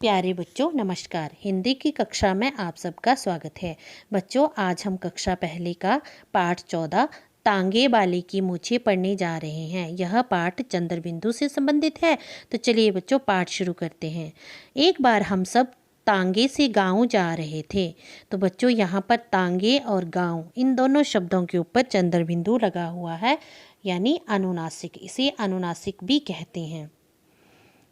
प्यारे बच्चों नमस्कार। हिंदी की कक्षा में आप सबका स्वागत है। बच्चों आज हम कक्षा पहली का पाठ 14 तांगे बाली की मूछें पढ़ने जा रहे हैं। यह पाठ चंद्रबिंदु से संबंधित है। तो चलिए बच्चों पाठ शुरू करते हैं। एक बार हम सब तांगे से गांव जा रहे थे। तो बच्चों यहाँ पर तांगे और गांव इन दोनों शब्दों के ऊपर चंद्रबिंदु लगा हुआ है, यानी अनुनासिक। इसे अनुनासिक भी कहते हैं।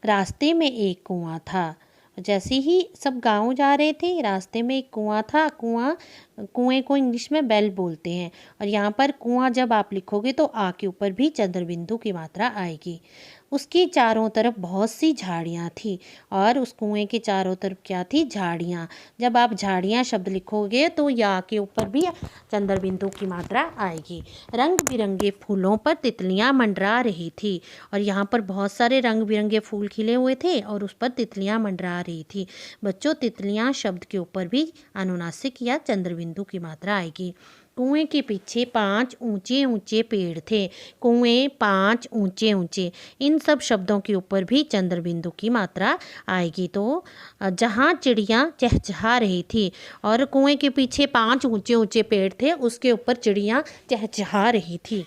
रास्ते में एक कुआं था। जैसे ही सब गांव जा रहे थे, रास्ते में एक कुआं था। कुएं को इंग्लिश में बेल बोलते हैं। और यहाँ पर कुआं जब आप लिखोगे तो आ के ऊपर भी चंद्रबिंदु की मात्रा आएगी। उसके चारों तरफ बहुत सी झाड़ियाँ थी और उस कुएं के चारों तरफ क्या थी? झाड़ियाँ। जब आप झाड़ियाँ शब्द लिखोगे तो या के ऊपर भी चंद्रबिंदु की मात्रा आएगी। रंग बिरंगे फूलों पर तितलियाँ मंडरा रही थी और यहाँ पर बहुत सारे रंग बिरंगे फूल खिले हुए थे और उस पर तितलियाँ मंडरा रही थी। बच्चों तितलियाँ शब्द के ऊपर भी अनुनासिक या चंद्रबिंदु की मात्रा आएगी। कुएं के पीछे 5 ऊंचे ऊंचे पेड़ थे। कुएं 5 ऊंचे ऊंचे, इन सब शब्दों के ऊपर भी चंद्रबिंदु की मात्रा आएगी। तो जहाँ चिड़िया चहचहा रही थी और कुएं के पीछे 5 ऊंचे ऊंचे पेड़ थे, उसके ऊपर चिड़िया चहचहा रही थी।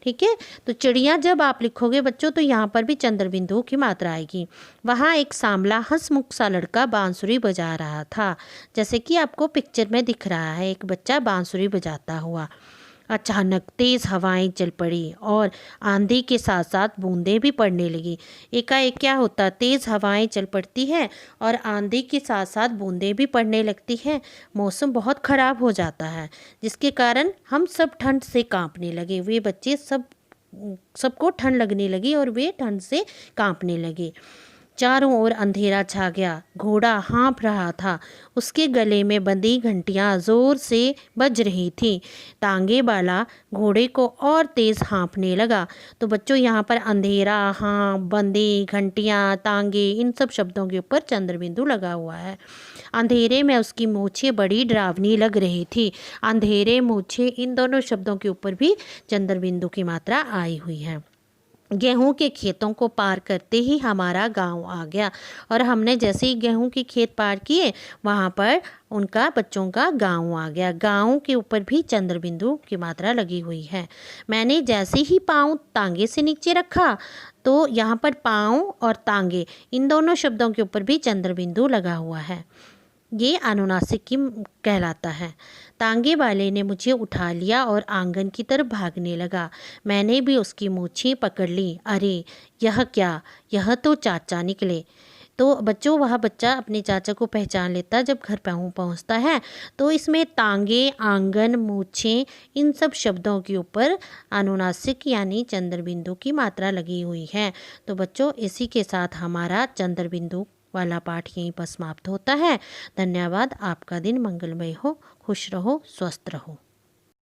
ठीक है, तो चिड़िया जब आप लिखोगे बच्चों तो यहाँ पर भी चंद्रबिंदु की मात्रा आएगी। वहाँ एक सांवला हंसमुख सा लड़का बांसुरी बजा रहा था। जैसे कि आपको पिक्चर में दिख रहा है, एक बच्चा बांसुरी बजाता हुआ। अचानक तेज हवाएं चल पड़ी और आंधी के साथ साथ बूंदें भी पड़ने लगी। एकाएक क्या होता? तेज हवाएं चल पड़ती है और आंधी के साथ साथ बूंदें भी पड़ने लगती हैं। मौसम बहुत ख़राब हो जाता है, जिसके कारण हम सब ठंड से कांपने लगे। वे बच्चे सबको ठंड लगने लगी और वे ठंड से कांपने लगे। चारों ओर अंधेरा छा गया। घोड़ा हाँफ रहा था। उसके गले में बंधी घंटियां जोर से बज रही थीं। तांगे वाला घोड़े को और तेज हाँफने लगा। तो बच्चों यहाँ पर अंधेरा, हाँफ, बंधी, घंटियां, तांगे इन सब शब्दों के ऊपर चंद्रबिंदु लगा हुआ है। अंधेरे में उसकी मूछें बड़ी डरावनी लग रही थी। अंधेरे, मूछें इन दोनों शब्दों के ऊपर भी चंद्रबिंदु की मात्रा आई हुई है। गेहूं के खेतों को पार करते ही हमारा गांव आ गया और हमने जैसे ही गेहूं के खेत पार किए, वहां पर उनका बच्चों का गांव आ गया। गांव के ऊपर भी चंद्रबिंदु की मात्रा लगी हुई है। मैंने जैसे ही पाँव तांगे से नीचे रखा तो यहाँ पर पाँव और तांगे इन दोनों शब्दों के ऊपर भी चंद्रबिंदु लगा हुआ है। ये अनुनासिक की कहलाता है। तांगे वाले ने मुझे उठा लिया और आंगन की तरफ भागने लगा। मैंने भी उसकी मूछें पकड़ ली। अरे यह क्या? यह तो चाचा निकले। तो बच्चों वह बच्चा अपने चाचा को पहचान लेता जब घर पहुंचता है। तो इसमें तांगे, आंगन, मूछें इन सब शब्दों के ऊपर अनुनासिक यानी चंद्रबिंदु की मात्रा लगी हुई है। तो बच्चों इसी के साथ हमारा चंद्रबिंदु वाला पाठ यहीं पर समाप्त होता है। धन्यवाद। आपका दिन मंगलमय हो। खुश रहो, स्वस्थ रहो।